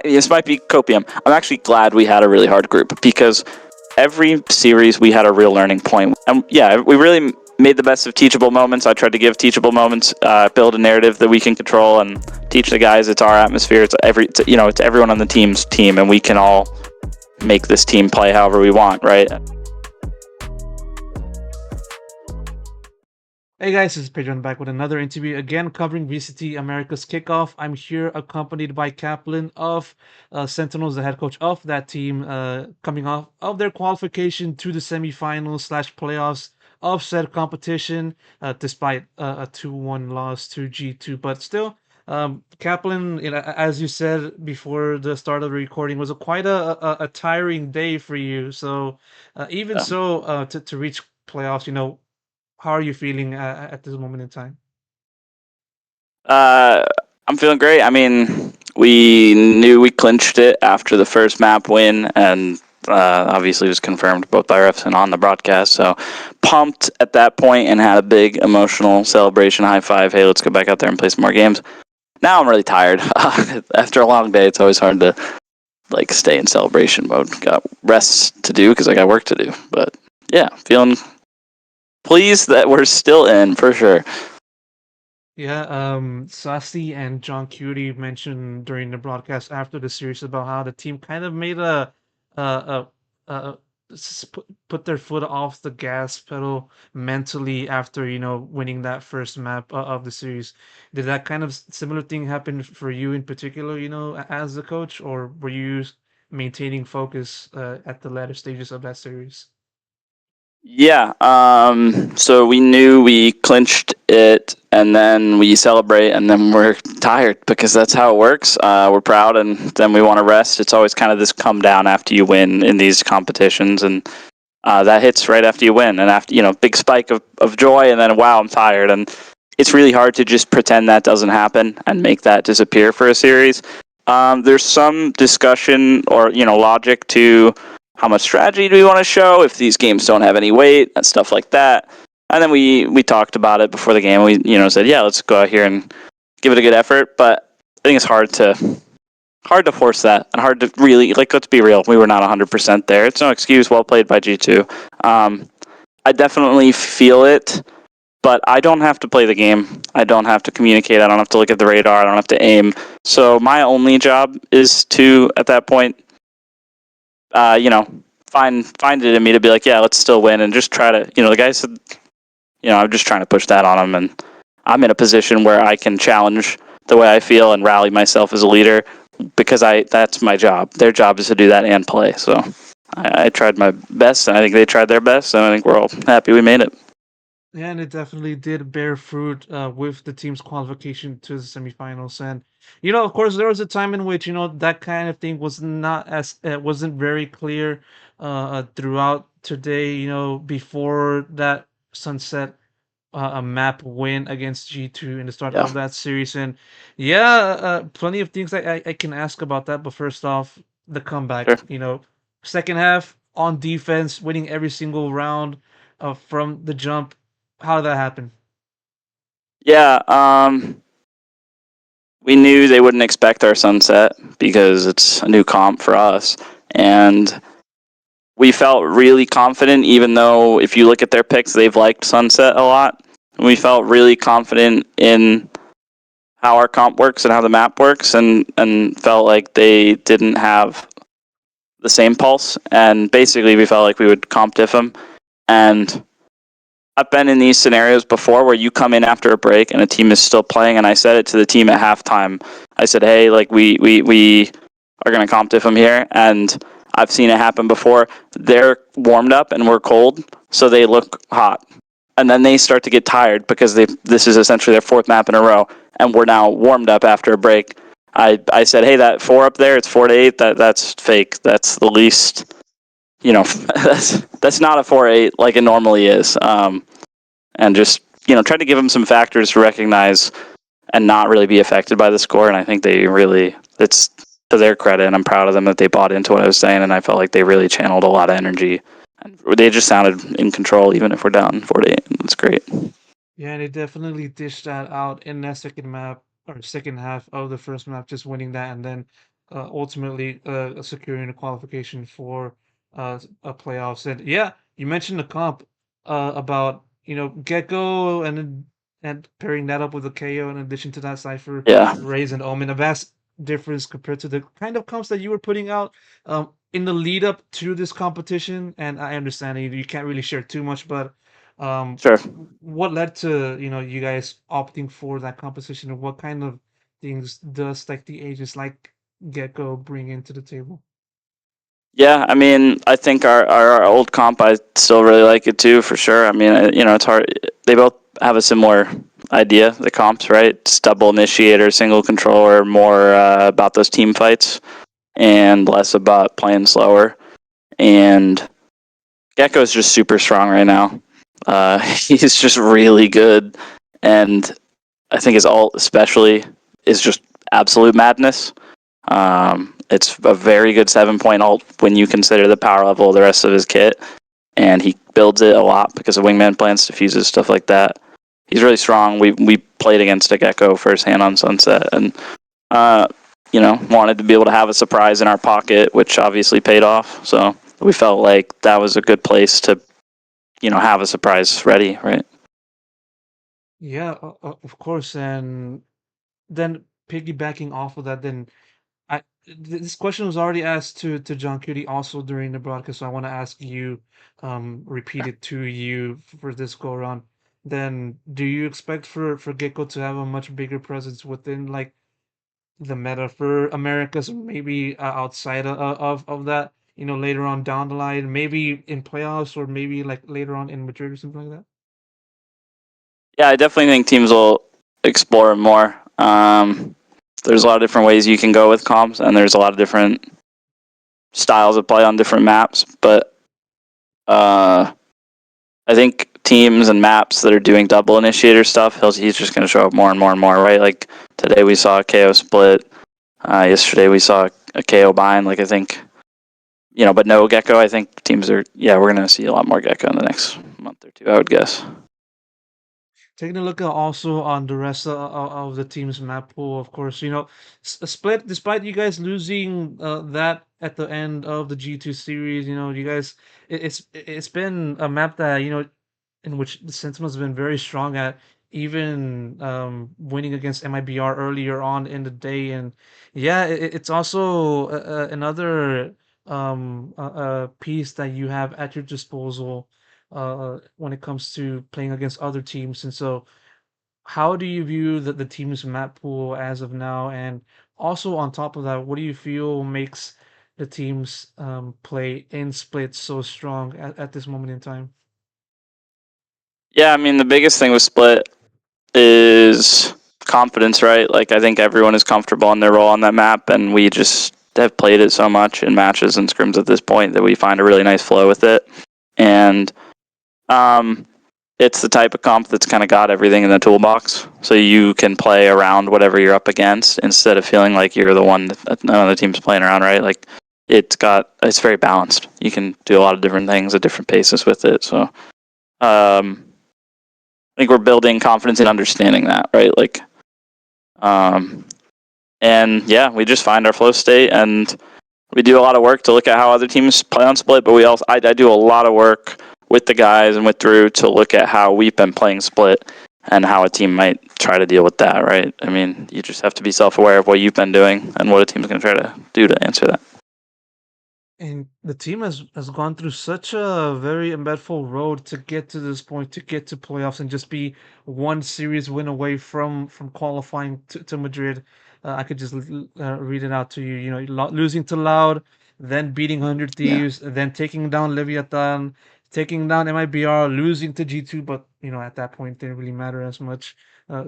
This might be copium. I'm actually glad we had a really hard group because every series we had a real learning point. And yeah, we really made the best of teachable moments. I tried to give teachable moments, build a narrative that we can control, and teach the guys it's our atmosphere. It's everyone on the team's team, and we can all make this team play however we want, right? Hey guys, this is Pedro back with another interview again covering VCT Americas Kickoff. I'm here accompanied by Kaplan of Sentinels, the head coach of that team, coming off of their qualification to the semifinals slash playoffs of said competition, despite a 2-1 loss to G2. But still, Kaplan, as you said before the start of the recording, was quite a tiring day for you. So even Yeah. so, to reach playoffs, how are you feeling at this moment in time? I'm feeling great. I mean, we knew we clinched it after the first map win, and obviously it was confirmed both by refs and on the broadcast. So pumped at that point and had a big emotional celebration, high five. Hey, let's go back out there and play some more games. Now I'm really tired. After a long day, it's always hard to stay in celebration mode. Got rest to do because I got work to do. But yeah, feeling pleased that we're still in for sure. Yeah, Sassy and John Cutie mentioned during the broadcast after the series about how the team kind of made a, a put their foot off the gas pedal mentally after winning that first map of the series. Did that kind of similar thing happen for you in particular? As a coach, or were you maintaining focus at the latter stages of that series? Yeah. So we knew we clinched it, and then we celebrate, and then we're tired because that's how it works. We're proud, and then we want to rest. It's always kind of this come down after you win in these competitions, and that hits right after you win, and after big spike of joy, and then wow, I'm tired, and it's really hard to just pretend that doesn't happen and make that disappear for a series. There's some discussion or logic to how much strategy do we want to show if these games don't have any weight and stuff like that. And then we talked about it before the game. We said, yeah, let's go out here and give it a good effort. But I think it's hard to force that and hard to really let's be real. We were not 100% there. It's no excuse. Well played by G2. I definitely feel it, but I don't have to play the game. I don't have to communicate. I don't have to look at the radar. I don't have to aim. So my only job is to, at that point, find it in me to be like, yeah, let's still win, and just try to, the guy said, I'm just trying to push that on him, and I'm in a position where I can challenge the way I feel and rally myself as a leader because that's my job. Their job is to do that and play. So I tried my best, and I think they tried their best, and I think we're all happy we made it. Yeah, and it definitely did bear fruit with the team's qualification to the semifinals. And of course, there was a time in which that kind of thing was not as wasn't very clear throughout today. Before that sunset a map win against G2 in the start Yeah, of that series. And yeah, plenty of things I can ask about that. But first off, the comeback. sure. Second half on defense, winning every single round from the jump. How did that happen? Yeah, we knew they wouldn't expect our sunset because it's a new comp for us, and we felt really confident, even though if you look at their picks, they've liked Sunset a lot. We felt really confident in how our comp works and how the map works, and felt like they didn't have the same pulse. And basically, we felt like we would comp diff them. And I've been in these scenarios before where you come in after a break and a team is still playing, and I said it to the team at halftime. I said, hey, we are going to comp diff them here, and I've seen it happen before. They're warmed up and we're cold, so they look hot. And then they start to get tired because this is essentially their fourth map in a row, and we're now warmed up after a break. I said, hey, that 4 up there, it's 4 to 8. That's fake. That's the least, that's not a 4-8 like it normally is. And just try to give them some factors to recognize and not really be affected by the score. And I think it's to their credit, and I'm proud of them that they bought into what I was saying, and I felt like they really channeled a lot of energy. And they just sounded in control, even if we're down 48. That's great. Yeah, they definitely dished that out in that second map or second half of the first map, just winning that, and then ultimately securing a qualification for a playoffs. And yeah, you mentioned the comp about Gecko and pairing that up with a KO in addition to that Cypher, Yeah, Raze and Omen. A vast difference compared to the kind of comps that you were putting out in the lead up to this competition. And I understand you can't really share too much, but um, sure. what led to you guys opting for that composition, and what kind of things does like the ages like Gecko bring into the table? Yeah, I mean, I think our old comp, I still really like it too, for sure. I mean, it's hard. They both have a similar idea, the comps, right? It's double initiator, single controller, more about those team fights and less about playing slower. And Gecko's just super strong right now. He's just really good. And I think his ult, especially, is just absolute madness. It's a very good 7 point ult when you consider the power level of the rest of his kit, and he builds it a lot because of wingman plants, diffuses, stuff like that. He's really strong. We played against a Gecko firsthand on Sunset, and uh, wanted to be able to have a surprise in our pocket, which obviously paid off. So we felt like that was a good place to have a surprise ready, right? Yeah, of course. And then piggybacking off of that, then this question was already asked to John Cutie also during the broadcast, so I want to ask you, repeat it to you for this go around. Then, do you expect for Gecko to have a much bigger presence within like the meta for Americas, maybe outside of that, later on down the line, maybe in playoffs or maybe like later on in Madrid or something like that? Yeah, I definitely think teams will explore more. There's a lot of different ways you can go with comps, and there's a lot of different styles of play on different maps. But uh, I think teams and maps that are doing double initiator stuff, he's just going to show up more and more and more, right? Like today we saw a KO split. Yesterday we saw a KO bind. Like I think, but no Gecko. I think teams are, yeah, we're going to see a lot more Gecko in the next month or two, I would guess. Taking a look at also on the rest of the team's map pool, of course, Split, despite you guys losing that at the end of the G2 series, you guys, it's been a map that, in which the Sentinels have been very strong at, even winning against MIBR earlier on in the day. And yeah, it's also another piece that you have at your disposal when it comes to playing against other teams. And so, how do you view the team's map pool as of now? And also, on top of that, what do you feel makes the team's play in split so strong at this moment in time? Yeah, I mean, the biggest thing with Split is confidence, right? Like, I think everyone is comfortable in their role on that map, and we just have played it so much in matches and scrims at this point that we find a really nice flow with it. And um, it's the type of comp that's kind of got everything in the toolbox, so you can play around whatever you're up against instead of feeling like you're the one that none of the team's playing around, right? Like, it's very balanced. You can do a lot of different things at different paces with it. So I think we're building confidence in understanding that, right? Like, um, and yeah, we just find our flow state, and we do a lot of work to look at how other teams play on Split. But I do a lot of work with the guys and with Drew to look at how we've been playing Split and how a team might try to deal with that, right? I mean, you just have to be self-aware of what you've been doing and what a team's going to try to do to answer that. And the team has gone through such a very eventful road to get to this point, to get to playoffs, and just be one series win away from qualifying to Madrid. I could just read it out to you. Losing to Loud, then beating 100 Yeah. Thieves, then taking down Leviathan, taking down MIBR, losing to G2, but at that point didn't really matter as much,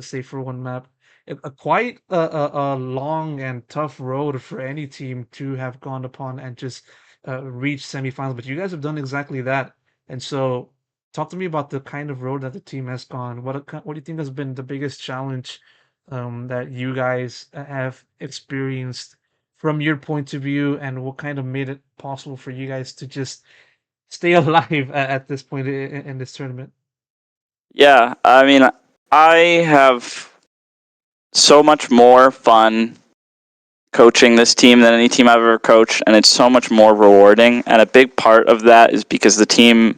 save for one map. A quite a long and tough road for any team to have gone upon and just reach semifinals, but you guys have done exactly that. And so, talk to me about the kind of road that the team has gone. What do you think has been the biggest challenge that you guys have experienced from your point of view, and what kind of made it possible for you guys to just stay alive at this point in this tournament? Yeah, I mean, I have so much more fun coaching this team than any team I've ever coached, and it's so much more rewarding. And a big part of that is because the team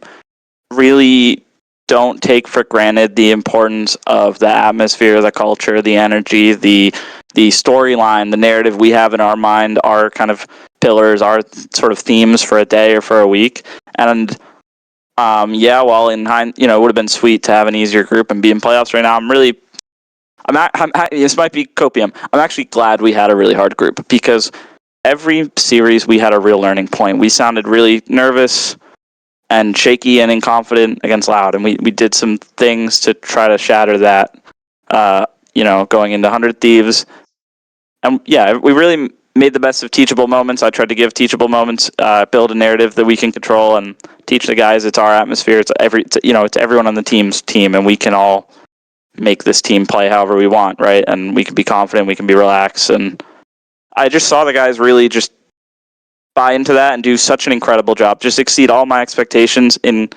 really don't take for granted the importance of the atmosphere, the culture, the energy, the storyline, the narrative we have in our mind, our kind of pillars, our sort of themes for a day or for a week. And yeah, while in it would have been sweet to have an easier group and be in playoffs right now. This might be copium. I'm actually glad we had a really hard group because every series we had a real learning point. We sounded really nervous and shaky and inconfident against Loud, and we did some things to try to shatter that. Going into 100 Thieves, and yeah, we really made the best of teachable moments. I tried to give teachable moments, build a narrative that we can control, and teach the guys it's our atmosphere. It's everyone on the team's team, and we can all make this team play however we want, right? And we can be confident, we can be relaxed, and I just saw the guys really just buy into that and do such an incredible job, just exceed all my expectations in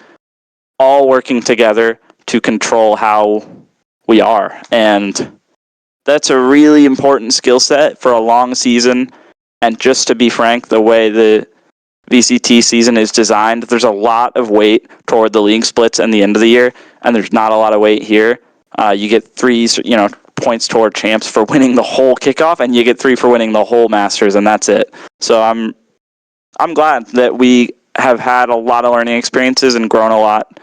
all working together to control how we are. And that's a really important skill set for a long season. And just to be frank, the way the VCT season is designed, there's a lot of weight toward the league splits and the end of the year, and there's not a lot of weight here. You get 3, points toward champs for winning the whole kickoff, and you get 3 for winning the whole Masters, and that's it. So I'm glad that we have had a lot of learning experiences and grown a lot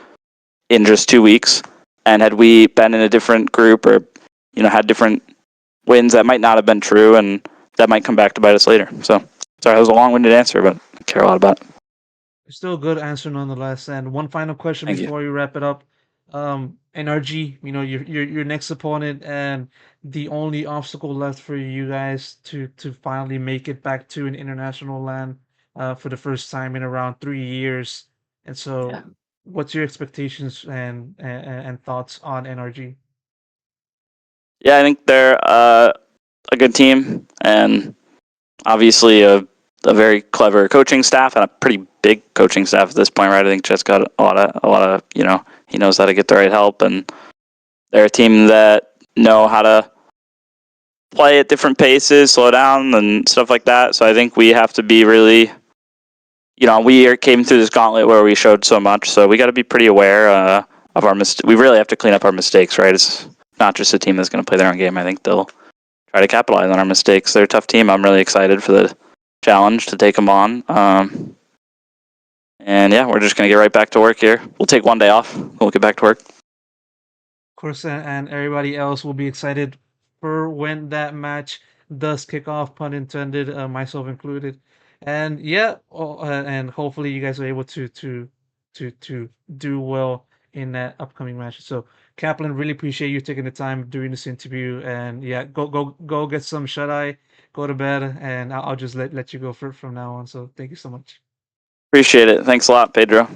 in just 2 weeks. And had we been in a different group or had different wins, that might not have been true, and that might come back to bite us later. So sorry, that was a long-winded answer, but I care a lot about it. Still a good answer nonetheless. And one final question Thank you. before we wrap it up. NRG, your next opponent and the only obstacle left for you guys to finally make it back to an international land for the first time in around 3 years. And Yeah. so, what's your expectations and thoughts on NRG? Yeah, I think they're a good team, and obviously a very clever coaching staff and a pretty big coaching staff at this point, right? I think Chet's got a lot of he knows how to get the right help, and they're a team that know how to play at different paces, slow down, and stuff like that. So I think we have to be really, we came through this gauntlet where we showed so much, so we got to be pretty aware of our mistakes. We really have to clean up our mistakes, right? It's not just a team that's going to play their own game. I think they'll try to capitalize on our mistakes. They're a tough team. I'm really excited for the challenge to take them on. And yeah, we're just going to get right back to work here. We'll take one day off. We'll get back to work. Of course, and everybody else will be excited for when that match does kick off, pun intended, myself included. And yeah, and hopefully you guys are able to do well in that upcoming match. So, Kaplan, really appreciate you taking the time during this interview. And yeah, go get some shut eye, go to bed, and I'll just let you go from now on. So, thank you so much. Appreciate it. Thanks a lot, Pedro.